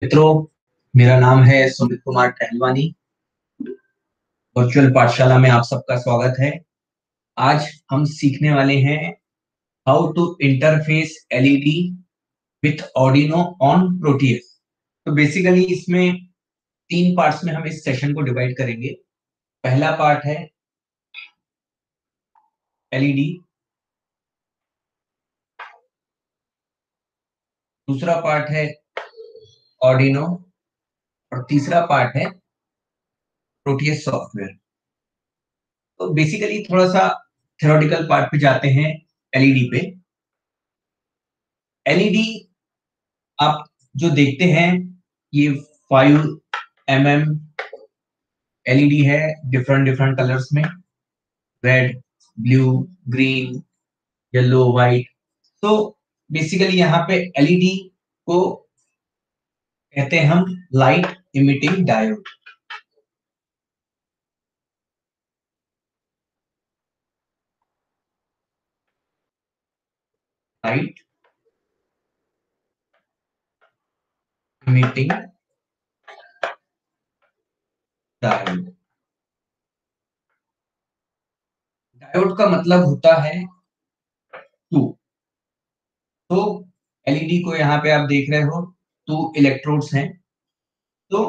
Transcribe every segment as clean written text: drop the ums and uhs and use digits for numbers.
मित्रों, मेरा नाम है सुमित कुमार टहलवानी। वर्चुअल पाठशाला में आप सबका स्वागत है। आज हम सीखने वाले हैं how to interface LED with Arduino on Proteus. तो बेसिकली इसमें तीन पार्ट्स में हम इस सेशन को डिवाइड करेंगे। पहला पार्ट है एलईडी, दूसरा पार्ट है आर्डिनो और तीसरा पार्ट है प्रोटियस सॉफ्टवेयर। तो बेसिकली थोड़ा सा थ्योरेटिकल पार्ट पे जाते हैं। एलईडी पे एलईडी आप जो देखते हैं ये 5 mm एलईडी है, डिफरेंट डिफरेंट कलर्स में, red, blue, green, yellow, white. तो बेसिकली यहाँ पे एलईडी को कहते हैं हम light emitting diode. Light emitting diode. Diode का मतलब होता है टू। तो एलईडी को यहाँ पे आप देख रहे हो, टू इलेक्ट्रोड्स हैं। तो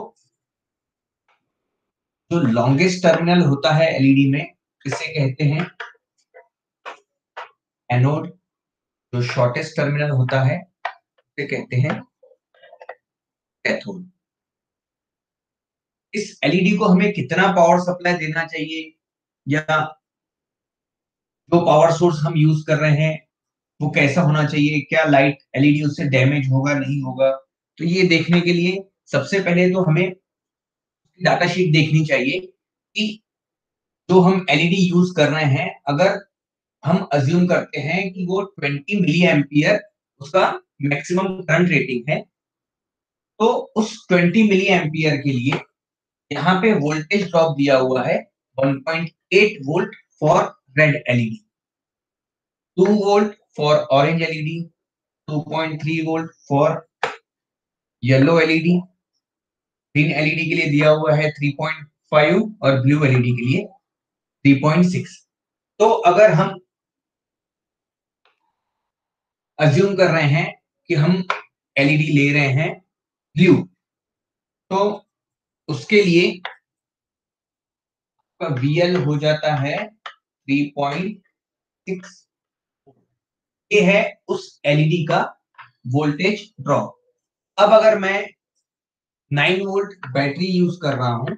जो लॉन्गेस्ट टर्मिनल होता है एलईडी में, इसे कहते हैं एनोड। जो शॉर्टेस्ट टर्मिनल होता है उसे कहते हैं कैथोड। इस एलईडी को हमें कितना पावर सप्लाई देना चाहिए, या जो पावर सोर्स हम यूज कर रहे हैं वो कैसा होना चाहिए, क्या लाइट एलईडी उससे डैमेज होगा नहीं होगा, तो ये देखने के लिए सबसे पहले तो हमें डाटा शीट देखनी चाहिए कि जो हम एलईडी यूज कर रहे हैं, अगर हम अज्यूम करते हैं कि वो 20 मिली एम्पियर उसका मैक्सिमम करंट रेटिंग है, तो उस 20 मिली एम्पियर के लिए यहाँ पे वोल्टेज ड्रॉप दिया हुआ है 1.8 volt for red LED, 2 volt for orange LED, 2.3 volt for yellow LED, green LED के लिए दिया हुआ है 3.5 और ब्लू एलईडी के लिए 3.6। तो अगर हम अज्यूम कर रहे हैं कि हम एलईडी ले रहे हैं ब्लू, तो उसके लिए VL हो जाता है 3.6। ये है उस एलईडी का वोल्टेज ड्रॉप। अब अगर मैं 9 वोल्ट बैटरी यूज कर रहा हूं,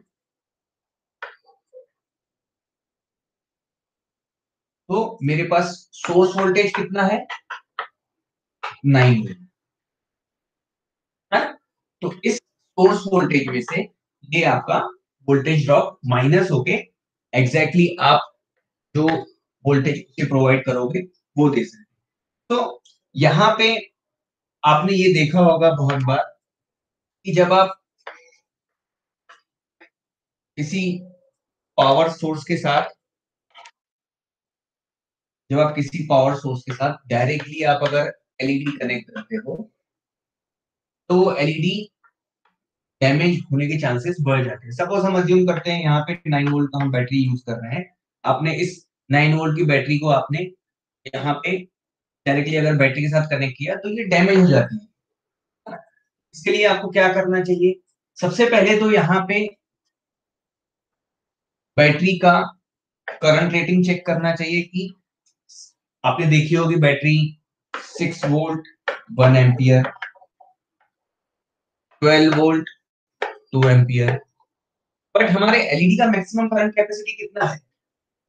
तो मेरे पास सोर्स वोल्टेज कितना है, 9 वोल्ट है। तो इस सोर्स वोल्टेज में से ये आपका वोल्टेज ड्रॉप माइनस होके एग्जैक्टली आप जो वोल्टेज प्रोवाइड करोगे वो दे सकते। तो यहाँ पे आपने ये देखा होगा बहुत बार कि किसी पावर सोर्स के साथ जब आप किसी पावर सोर्स के साथ डायरेक्टली आप अगर एलईडी कनेक्ट करते हो, तो एलईडी डैमेज होने के चांसेस बढ़ जाते हैं। सपोज हम अज्यूम करते हैं यहाँ पे 9 वोल्ट का हम बैटरी यूज कर रहे हैं। आपने इस 9 वोल्ट की बैटरी को आपने यहाँ पे डायरेक्टली अगर बैटरी के साथ कनेक्ट किया, तो ये डैमेज हो जाती है। इसके लिए आपको क्या करना चाहिए, सबसे पहले तो यहाँ पे बैटरी का करंट रेटिंग चेक करना चाहिए कि आपने देखी होगी battery 6 volt 1 ampere, 12 volt 2 ampere. But हमारे एलईडी का मैक्सिमम करंट कैपेसिटी कितना है,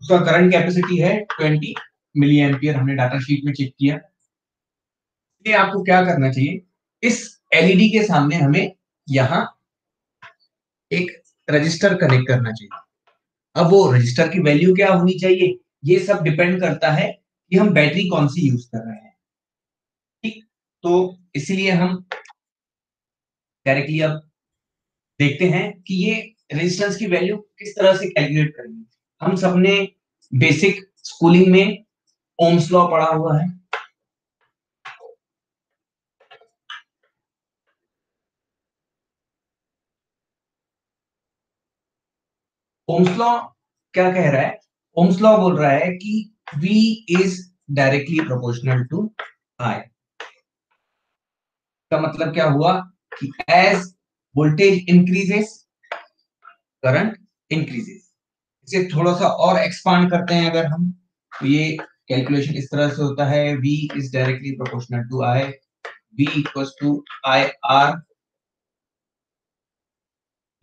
उसका करंट कैपेसिटी है 20 मिली एम्पियर, हमने डाटा शीट में चेक किया। इसलिए आपको क्या करना चाहिए, इस एलईडी के सामने हमें यहाँ एक रजिस्टर कनेक्ट करना चाहिए। अब वो रजिस्टर की वैल्यू क्या होनी चाहिए, ये सब डिपेंड करता है कि हम बैटरी कौन सी यूज कर रहे हैं। ठीक, तो इसीलिए हम डायरेक्टली अब देखते हैं कि ये रेजिस्टेंस की वैल्यू किस तरह से कैलकुलेट करेंगे। हम सबने बेसिक स्कूलिंग में ओम्स लॉ पढ़ा हुआ है। ओम्स लॉ क्या कह रहा है? ओम्स लॉ बोल रहा है कि V is directly proportional to I। का मतलब क्या हुआ कि as voltage increases current increases. इसे थोड़ा सा और एक्सपांड करते हैं अगर हम, तो ये कैलकुलेशन इस तरह से होता है, V is directly proportional to I, V equals to I R।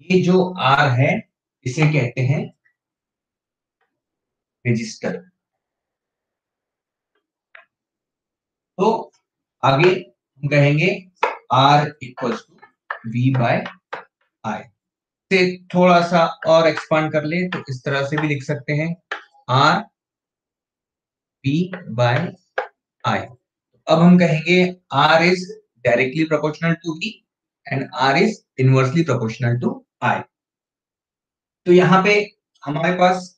ये जो R है इसे कहते हैं रेजिस्टर। तो आगे हम कहेंगे R equals to V by I। से थोड़ा सा और एक्सपांड कर ले तो इस तरह से भी लिख सकते हैं, R V बाय I। अब हम कहेंगे R is directly proportional to V and R is inversely proportional to I। तो यहाँ पे हमारे पास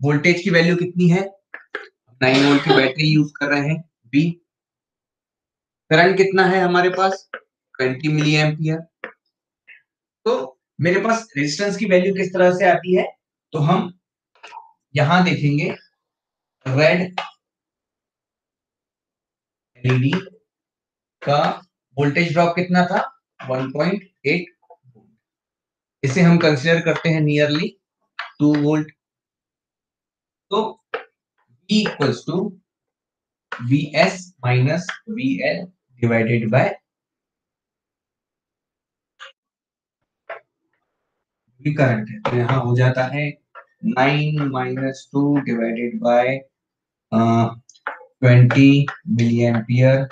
वोल्टेज की वैल्यू कितनी है? 9 वोल्ट की बैटरी यूज कर रहे हैं V। करंट कितना है हमारे पास? 20 मिली एम्पियर। तो मेरे पास रेजिस्टेंस की वैल्यू किस तरह से आती है? तो हम यहां देखेंगे, रेड एलईडी का वोल्टेज ड्रॉप कितना था? 1.8। इसे हम कंसीडर करते हैं नियरली 2 वोल्ट। तो V equals to Vs minus VL divided by V current है। तो यहाँ हो जाता है 9 minus 2 divided by 20 milli ampere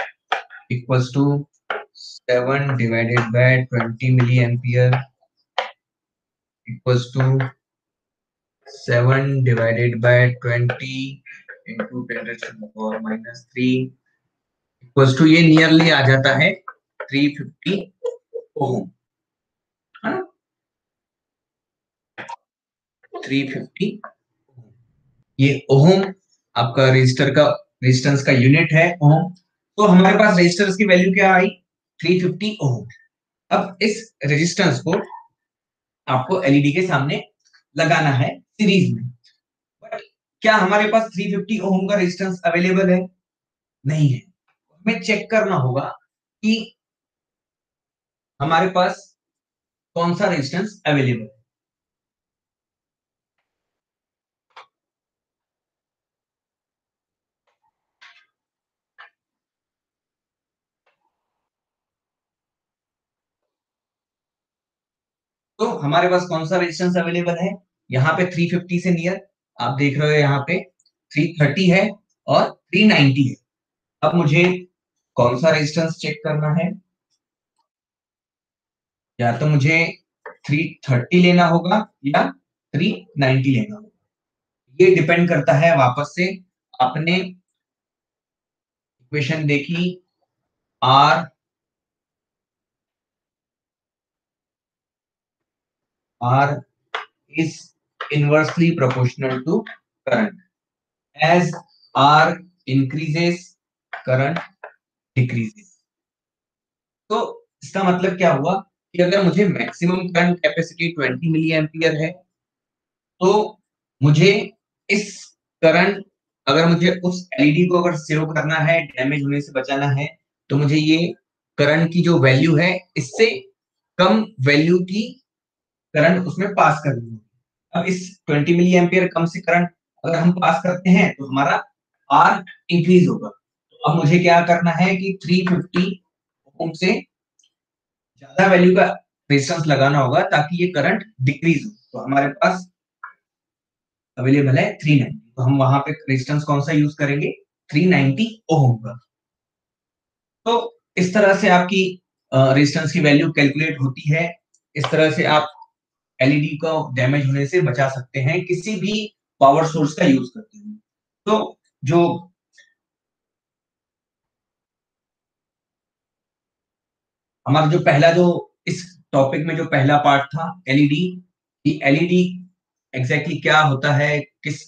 equals to 7 divided by 20 milli ampere equals to 7 divided by 20 into 10 raised to the power minus 3 equals to, ये nearly आ जाता है 350 ओम, है ना? 350 ये ओम आपका रेजिस्टर का रेजिस्टेंस का यूनिट है, ओम। तो हमारे पास रेजिस्टेंस की वैल्यू क्या आई? 350 ओम। अब इस रेजिस्टेंस को आपको एलईडी के सामने लगाना है सीरीज में। बट क्या हमारे पास 350 ओम का रेजिस्टेंस अवेलेबल है? नहीं है। हमें चेक करना होगा कि हमारे पास कौन सा रेजिस्टेंस अवेलेबल है। तो हमारे पास कौन सा रेजिस्टेंस अवेलेबल है? यहाँ पे 350 से नियर आप देख रहे हो, यहाँ पे 330 है और 390 है। अब मुझे कौन सा रेजिस्टेंस चेक करना है? या तो मुझे 330 लेना होगा या 390 लेना होगा। ये डिपेंड करता है, वापस से आपने इक्वेशन देखी, R is inversely proportional to current. As R increases, current decreases। तो इसका मतलब क्या हुआ कि अगर मुझे maximum current capacity 20 milli ampere है, तो मुझे इस करंट, अगर मुझे उस एलईडी को अगर सेव करना है, डैमेज होने से बचाना है, तो मुझे ये करंट की जो वैल्यू है इससे कम वैल्यू की करंट उसमें पास करनी है। अब इस 20 मिली एम्पियर कम से करंट अगर हम पास करते हैं तो हमारा आर इंक्रीज होगा। तो अब मुझे क्या करना है कि 350 ओम से ज्यादा वैल्यू का रेजिस्टेंस लगाना होगा ताकि ये करंट डिक्रीज हो। तो हमारे पास अवेलेबल है 390, तो हम वहां पे रेजिस्टेंस कौन सा यूज करेंगे? 390 ओम का। तो इस तरह से आपकी रेजिस्टेंस की वैल्यू कैलकुलेट होती है। इस तरह से आप एलईडी को डैमेज होने से बचा सकते हैं किसी भी पावर सोर्स का यूज करते हुए। तो जो हमारा जो पहला जो इस टॉपिक में जो पहला पार्ट था एलईडी, कि एलईडी एग्जैक्टली क्या होता है, किस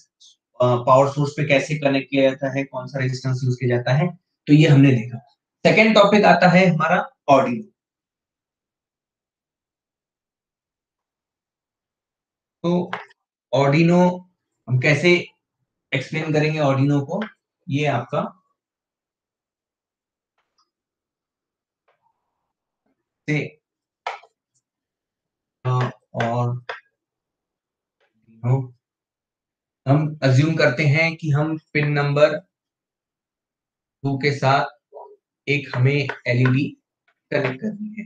पावर सोर्स पे कैसे कनेक्ट किया जाता है, कौन सा रेजिस्टेंस यूज किया जाता है, तो ये हमने देखा। सेकेंड टॉपिक आता है हमारा ऑडियो। तो ऑर्डिनो हम कैसे एक्सप्लेन करेंगे ऑर्डिनो को, ये आपका से और हम अज्यूम करते हैं कि हम पिन नंबर 2 के साथ एक हमें एलईडी कनेक्ट करनी है।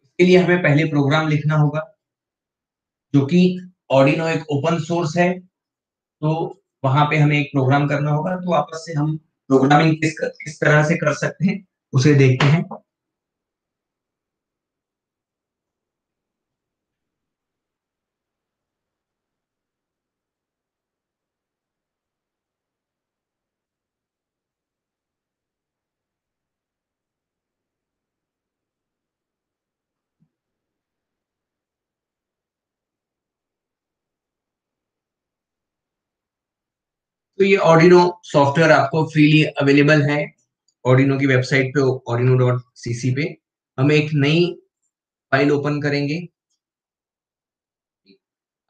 इसके लिए हमें पहले प्रोग्राम लिखना होगा, जो कि ऑर्डिनो एक ओपन सोर्स है, तो वहां पे हमें एक प्रोग्राम करना होगा। तो आपस से हम प्रोग्रामिंग किस तरह से कर सकते हैं उसे देखते हैं। तो ये ऑर्डिनो सॉफ्टवेयर आपको फ्रीली अवेलेबल है ऑर्डिनो की वेबसाइट पे, ordino.cc पे। हम एक नई फाइल ओपन करेंगे।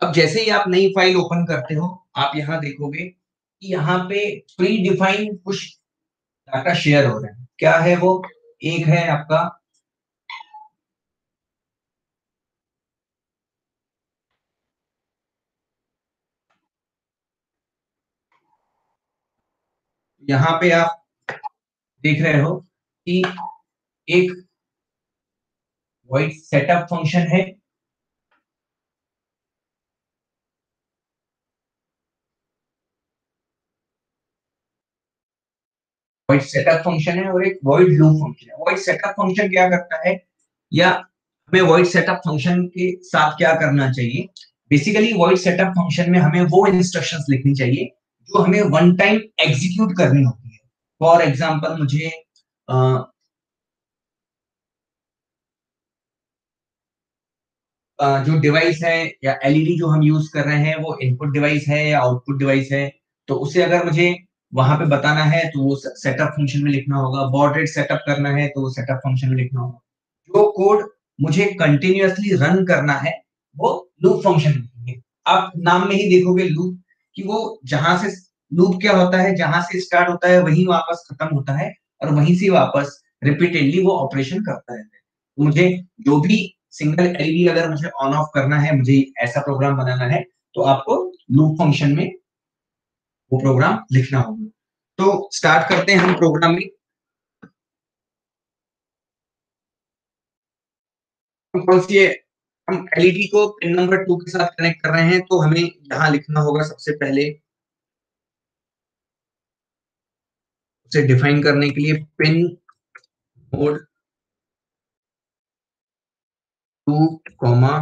अब जैसे ही आप नई फाइल ओपन करते हो, आप यहाँ देखोगे कि यहाँ पे प्री डिफाइंड कुछ डाटा शेयर हो रहा है। क्या है वो? एक है आपका यहाँ पे आप देख रहे हो कि एक वॉइड सेटअप फंक्शन है, वॉइड सेटअप फंक्शन है और एक वॉइड लूप फंक्शन है। वॉइड सेटअप फंक्शन क्या करता है, या हमें वॉइड सेटअप फंक्शन के साथ क्या करना चाहिए? बेसिकली वॉइड सेटअप फंक्शन में हमें वो इंस्ट्रक्शंस लिखनी चाहिए जो हमें वन टाइम एग्जीक्यूट करनी होती है। फॉर एग्जांपल मुझे जो डिवाइस है या एलईडी जो हम यूज कर रहे हैं वो इनपुट डिवाइस है या आउटपुट डिवाइस है, तो उसे अगर मुझे वहां पे बताना है तो वो सेटअप फंक्शन में लिखना होगा। बॉड रेट सेटअप करना है तो वो सेटअप फंक्शन में लिखना होगा। जो कोड मुझे कंटिन्यूअसली रन करना है वो लूप फंक्शन में लिखेंगे। आप नाम में ही देखोगे लूप, कि वो जहां से लूप क्या होता है, जहां से स्टार्ट होता है वहीं वापस खत्म होता है और वहीं से वापस रिपीटेडली वो ऑपरेशन करता है। तो मुझे जो भी सिंगल एलईडी अगर मुझे ऑन ऑफ करना है, मुझे ऐसा प्रोग्राम बनाना है, तो आपको लूप फंक्शन में वो प्रोग्राम लिखना होगा। तो स्टार्ट करते हैं हम प्रोग्रामिंग। हम कौन सी हम एलईडी को पिन नंबर 2 के साथ कनेक्ट कर रहे हैं, तो हमें यहाँ लिखना होगा सबसे पहले उसे डिफाइन करने के लिए pin mode 2 comma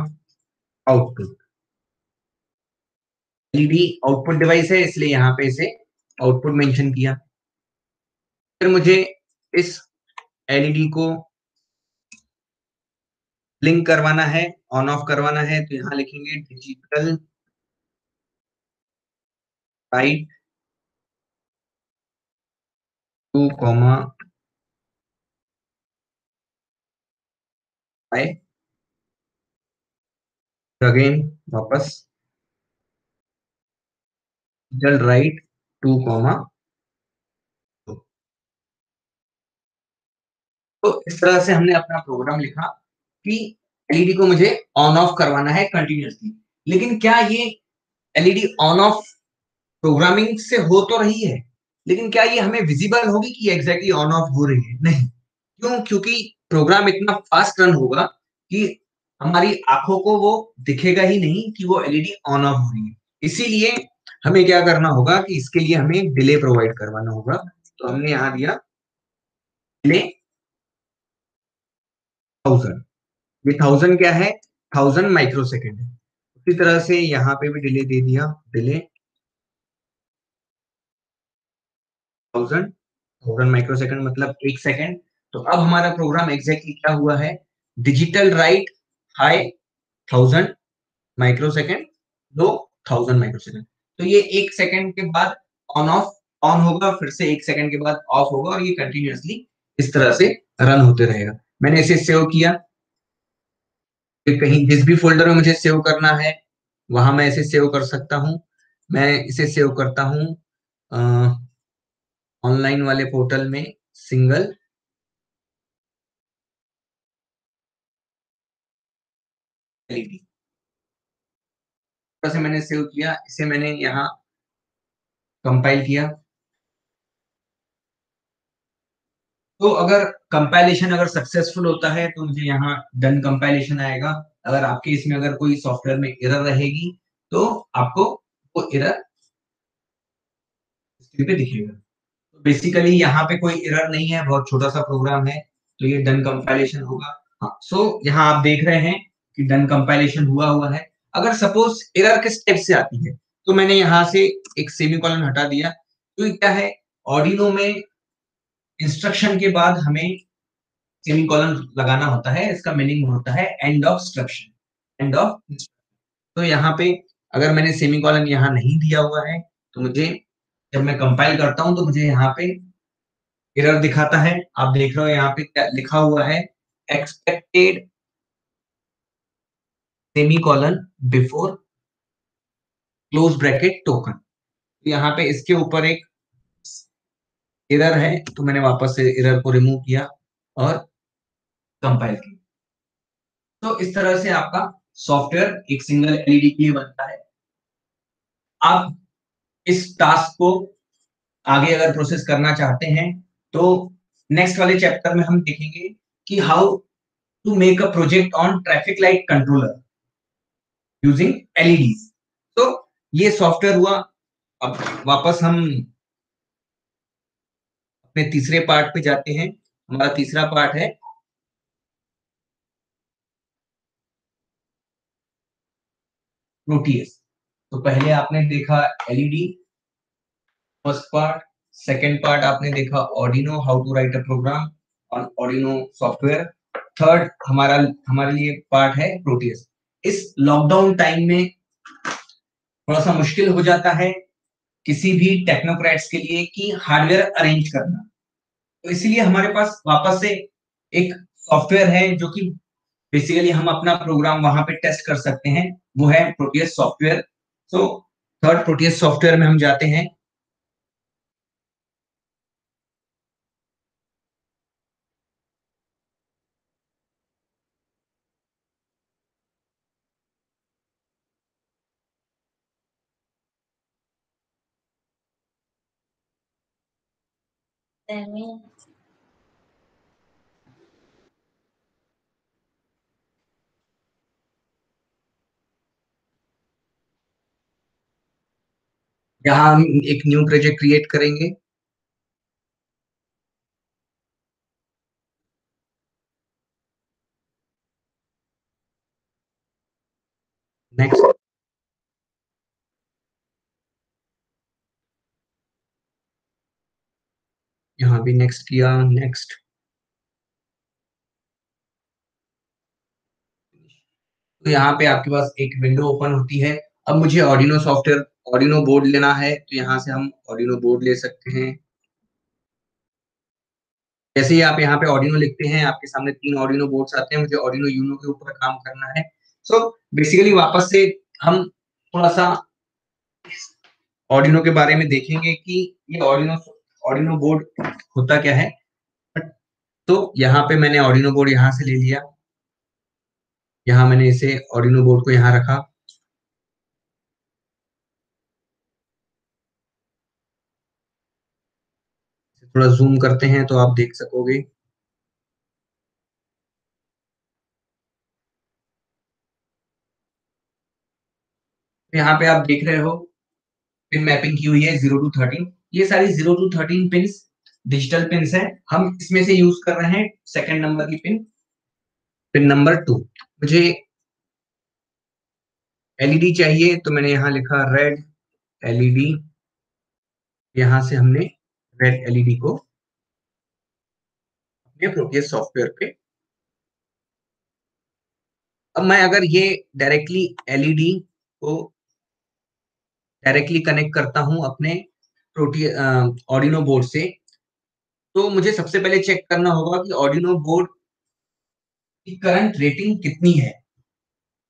output. LED output device है इसलिए यहाँ पे इसे आउटपुट मेंशन किया। फिर मुझे इस एलईडी को लिंक करवाना है, ऑन ऑफ करवाना है, तो यहाँ लिखेंगे डिजिटल राइट 2 कॉमा आई, अगेन वापस डिजिटल राइट 2 कॉमा। तो इस तरह से हमने अपना प्रोग्राम लिखा कि एलईडी को मुझे ऑन ऑफ करवाना है कंटिन्यूअसली। लेकिन क्या ये एलईडी ऑन ऑफ प्रोग्रामिंग से हो तो रही है, लेकिन क्या ये हमें विजिबल होगी कि एग्जैक्टली ऑन ऑफ हो रही है? नहीं। क्यों? क्योंकि प्रोग्राम इतना फास्ट रन होगा कि हमारी आंखों को वो दिखेगा ही नहीं कि वो एलईडी ऑन ऑफ हो रही है। इसीलिए हमें क्या करना होगा कि इसके लिए हमें डिले प्रोवाइड करवाना होगा। तो हमने यहाँ दिया डिले 1000। ये 1000 क्या है? 1000 माइक्रो सेकेंड है। उसी तरह से यहाँ पे भी डिले दे दिया, डिले 1000, 1000 माइक्रो सेकेंड मतलब 1 सेकेंड। तो अब हमारा प्रोग्राम एग्जैक्टली क्या हुआ है? Digital right high 1000 micro second, low 1000 micro second. तो ये 1 सेकेंड के बाद ऑन ऑफ ऑन होगा, फिर से 1 सेकेंड के बाद ऑफ होगा और ये कंटिन्यूअसली इस तरह से रन होते रहेगा। मैंने इसे सेव किया। कि कहीं जिस भी फोल्डर में मुझे सेव करना है वहां मैं इसे सेव कर सकता हूँ। मैं इसे सेव करता हूँ ऑनलाइन वाले पोर्टल में, सिंगल एलईडी से मैंने सेव किया, इसे मैंने यहाँ कंपाइल किया। तो अगर कंपाइलेशन अगर सक्सेसफुल होता है तो मुझे यहाँ डन कंपाइलेशन आएगा। अगर आपके इसमें अगर कोई सॉफ्टवेयर में एरर रहेगी तो आपको वो एरर स्क्रीन पे दिखेगा। तो बेसिकली यहाँ पे कोई एरर नहीं है, बहुत छोटा सा प्रोग्राम है, तो ये डन कंपाइलेशन होगा। हाँ, सो यहाँ आप देख रहे हैं कि डन कंपाइलेशन हुआ हुआ है। अगर सपोज एरर किस टाइप से आती है तो मैंने यहाँ से एक सेमीकोलन हटा दिया। तो ये क्या है, ऑर्डिनो में इंस्ट्रक्शन के बाद हमें सेमीकोलन लगाना होता है। इसका मीनिंग होता है end of instruction, end of. तो यहाँ पे अगर मैंने सेमीकोलन यहाँ नहीं दिया हुआ है तो मुझे, जब मैं कंपाइल करता हूं तो मुझे यहाँ पे एरर दिखाता है। आप देख रहे हो यहाँ पे क्या लिखा हुआ है, expected semicolon before close bracket token. तो यहाँ पे इसके ऊपर एक एरर है, तो मैंने वापस से एरर को रिमूव किया और कंपाइल किया। तो इस तरह से आपका सॉफ्टवेयर एक सिंगल एलईडी के लिए बनता है। आप इस टास्क को आगे अगर प्रोसेस करना चाहते हैं तो नेक्स्ट वाले चैप्टर में हम देखेंगे कि how to make a project on traffic light controller using LEDs. तो ये सॉफ्टवेयर हुआ। अब वापस हम अपने तीसरे पार्ट पे जाते हैं। हमारा तीसरा पार्ट है प्रोटीएस। तो पहले आपने देखा LED, first part. Second part आपने देखा Arduino, how to write a program on Arduino software. Third हमारा हमारे लिए पार्ट है प्रोटीएस। इस लॉकडाउन टाइम में थोड़ा सा मुश्किल हो जाता है किसी भी टेक्नोक्रेट्स के लिए कि हार्डवेयर अरेंज करना। तो इसीलिए हमारे पास वापस से एक सॉफ्टवेयर है जो कि बेसिकली हम अपना प्रोग्राम वहां पे टेस्ट कर सकते हैं, वो है Proteus software. So third Proteus software में हम जाते हैं। यहाँ हम एक न्यू प्रोजेक्ट क्रिएट करेंगे। नेक्स्ट, यहाँ भी नेक्स्ट किया, नेक्स्ट। तो यहाँ पे आपके पास एक विंडो ओपन होती है। अब मुझे ऑर्डिनो सॉफ्टवेयर, ऑर्डिनो बोर्ड लेना है, तो यहाँ से हम ऑर्डिनो बोर्ड ले सकते हैं। जैसे ही आप यहाँ पे ऑर्डिनो लिखते हैं आपके सामने 3 ऑर्डिनो बोर्ड्स आते हैं। मुझे ऑर्डिनो यूनो के ऊपर काम करना है। सो बेसिकली वापस से हम थोड़ा सा ऑर्डिनो के बारे में देखेंगे कि ये ऑर्डिनो ऑर्डिनो बोर्ड होता क्या है। तो यहाँ पे मैंने ऑर्डिनो बोर्ड यहाँ से ले लिया। यहाँ मैंने इसे ऑर्डिनो बोर्ड को यहाँ रखा। थोड़ा जूम करते हैं तो आप देख सकोगे। यहाँ पे आप देख रहे हो पिन मैपिंग की हुई है 0 to 13। ये सारी 0 to 13 पिन डिजिटल पिन है। हम इसमें से यूज कर रहे हैं सेकंड नंबर की पिन, पिन नंबर 2। मुझे एलईडी चाहिए तो मैंने यहाँ लिखा रेड एलईडी। यहाँ से हमने रेड एलईडी को अपने प्रोटियस सॉफ्टवेयर पे। अब मैं अगर ये डायरेक्टली एलईडी को डायरेक्टली कनेक्ट करता हूं अपने प्रोटी ऑर्डिनो बोर्ड से, तो मुझे सबसे पहले चेक करना होगा कि ऑर्डिनो बोर्ड की करंट रेटिंग कितनी है।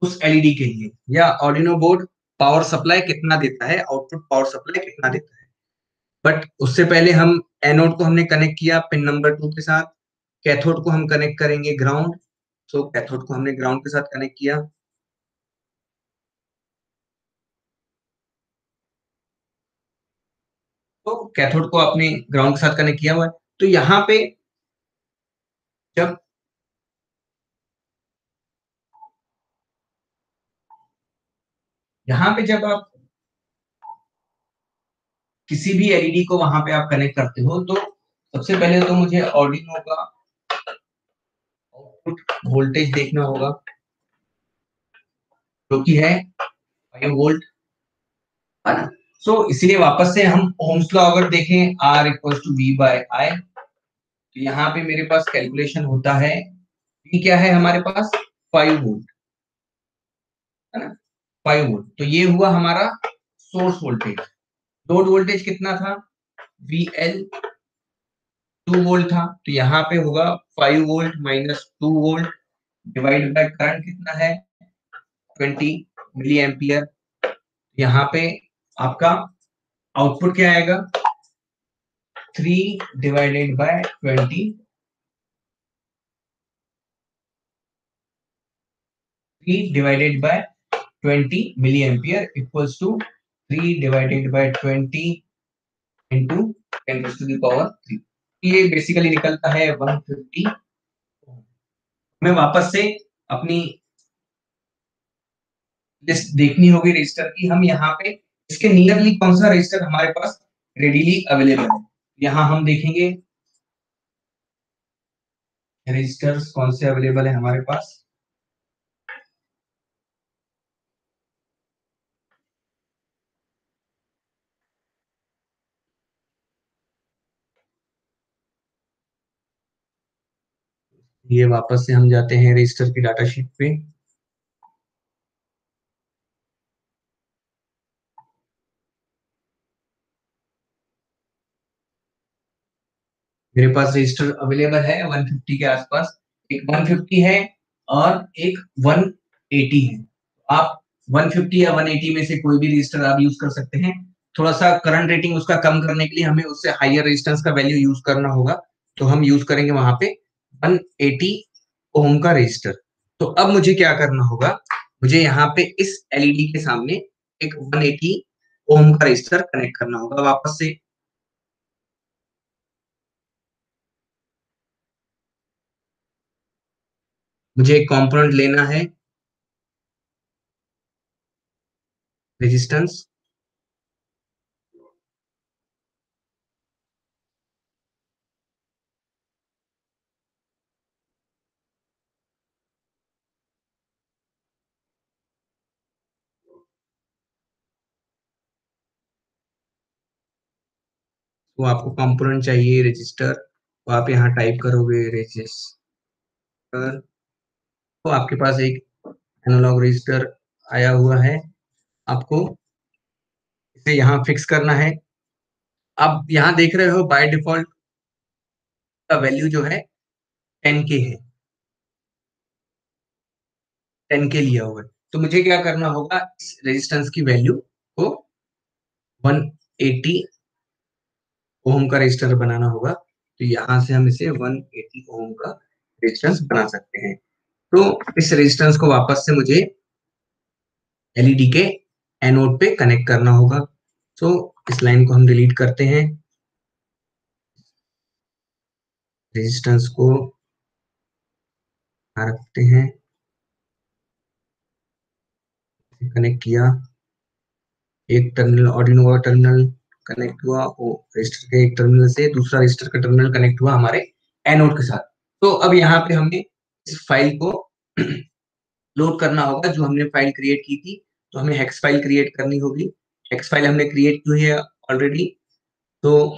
उस एलईडी के लिए, या आर्डिनो बोर्ड पावर सप्लाई कितना देता है, आउटपुट पावर सप्लाई कितना देता है। बट उससे पहले हम एनोड को हमने कनेक्ट किया पिन नंबर 2 के साथ, कैथोड को हम कनेक्ट करेंगे ग्राउंड। सो कैथोड को हमने ग्राउंड के साथ कनेक्ट किया। तो कैथोड को आपने ग्राउंड के साथ कनेक्ट किया हुआ है। तो यहाँ पे जब जब आप किसी भी एलईडी को वहां पे आप कनेक्ट करते हो, तो सबसे पहले तो मुझे ऑर्डिनो का आउटपुट वोल्टेज देखना होगा, जो कि है 5 वोल्ट, है ना। सो इसलिए वापस से हम ओम्स लॉ अगर देखें, R equals to V by I, तो यहाँ पे मेरे पास कैलकुलेशन होता है, V क्या है हमारे पास, 5 वोल्ट, है ना, 5 वोल्ट। तो ये हुआ हमारा सोर्स वोल्टेज। लोड वोल्टेज कितना था, VL 2 वोल्ट था, तो यहाँ पे होगा 5 volt minus 2 volt divide by current कितना है, 20 मिली एम्पियर। यहाँ पे आपका आउटपुट क्या आएगा, 3 divided by 20, 3 divided by 20 milli ampere equals to 3 divided by 20 into 10 to the power 3। ये बेसिकली निकलता है 150। हमें वापस से अपनी लिस्ट देखनी होगी रजिस्टर की। हम यहाँ पे इसके नियरली कौन सा रजिस्टर हमारे पास रेडीली अवेलेबल है, यहाँ हम देखेंगे रजिस्टर्स कौन से अवेलेबल है हमारे पास। ये वापस से हम जाते हैं रजिस्टर की डाटा शीट पे। मेरे पास रजिस्टर अवेलेबल है 150 के आसपास, एक 150 है और एक 180 है। आप 150 या 180 में से कोई भी रजिस्टर आप यूज कर सकते हैं। थोड़ा सा करंट रेटिंग उसका कम करने के लिए हमें उससे हायर रेजिस्टेंस का वैल्यू यूज करना होगा, तो हम यूज करेंगे वहां पे 180 ओम का रजिस्टर। तो अब मुझे क्या करना होगा, मुझे यहाँ पे इस एलईडी के सामने एक 180 ओम का रजिस्टर कनेक्ट करना होगा वापस से। मुझे एक कंपोनेंट लेना है रेजिस्टेंस, तो आपको कंपोनेंट चाहिए रजिस्टर, तो आप यहाँ टाइप करोगे रजिस्टर, तो आपके पास एक एनालॉग रजिस्टर आया हुआ है। आपको इसे यहाँ फिक्स करना है। आप यहाँ देख रहे हो बाय डिफॉल्ट का वैल्यू जो है 10 के है, 10 के लिया हुआ है। तो मुझे क्या करना होगा, इस रेजिस्टेंस की वैल्यू को 180 ओम का रेजिस्टर बनाना होगा। तो यहाँ से हम इसे 180 ओम का रेजिस्टेंस बना सकते हैं। तो इस रेजिस्टेंस को वापस से मुझे एलईडी के एनोड पे कनेक्ट करना होगा। तो इस लाइन को हम डिलीट करते हैं, रेजिस्टेंस को रखते हैं, कनेक्ट किया, एक टर्मिनल आर्डिनो का टर्मिनल कनेक्ट हुआ, वो रजिस्टर के एक टर्मिनल से दूसरा रजिस्टर का टर्मिनल कनेक्ट हुआ हमारे एनोड के साथ। तो अब यहाँ पे हमें इस फाइल को लोड करना होगा, जो हमने फाइल क्रिएट की थी। तो हमें हेक्स फाइल क्रिएट करनी होगी। हेक्स फाइल हमने क्रिएट की हुई है ऑलरेडी। तो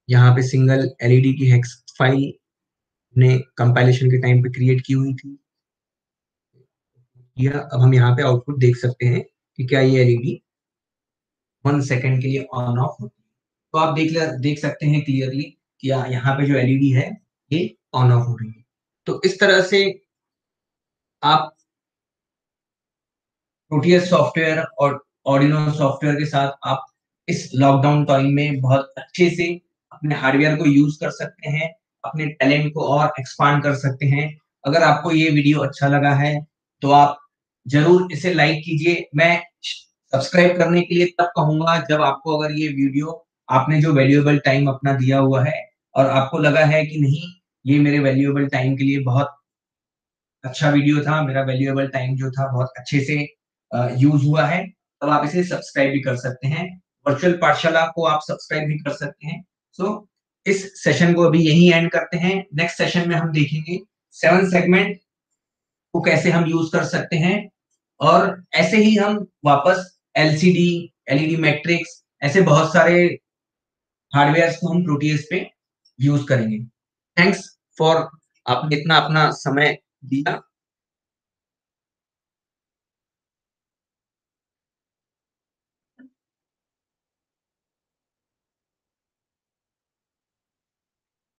यहाँ पे सिंगल एलईडी की हेक्स फाइल ने कंपाइलेशन के टाइम पे क्रिएट की हुई थी। यह अब हम यहाँ पे आउटपुट देख सकते हैं कि क्या ये एलईडी 1 सेकेंड के लिए ऑन ऑफ होती है। तो आप देख सकते हैं क्लियरली कि यहाँ पे जो एलईडी है ये ऑन ऑफ हो रही है। तो इस तरह से आप प्रोटियस सॉफ्टवेयर और ऑर्डिनो सॉफ्टवेयर के साथ आप इस लॉकडाउन टाइम में बहुत अच्छे से अपने हार्डवेयर को यूज कर सकते हैं, अपने टैलेंट को और एक्सपांड कर सकते हैं। अगर आपको ये वीडियो अच्छा लगा है तो आप जरूर इसे लाइक कीजिए। मैं सब्सक्राइब करने के लिए तब कहूंगा जब आपको अगर ये वीडियो आपने जो वैल्यूएबल टाइम अपना दिया हुआ है और आपको लगा है कि नहीं, ये मेरे वैल्यूएबल टाइम के लिए बहुत अच्छा वीडियो था, मेरा वैल्यूएबल टाइम जो था बहुत अच्छे से यूज हुआ है, तब आप इसे सब्सक्राइब भी कर सकते हैं। वर्चुअल पाठशाला को आप सब्सक्राइब भी कर सकते हैं। सो इस सेशन को अभी यहीं एंड करते हैं। नेक्स्ट सेशन में हम देखेंगे 7 सेगमेंट को कैसे हम यूज कर सकते हैं, और ऐसे ही हम वापस एलसीडी, एलईडी मैट्रिक्स, ऐसे बहुत सारे हार्डवेयर को हम प्रोटीएस पे यूज करेंगे। थैंक्स फॉर आपने इतना अपना समय दिया।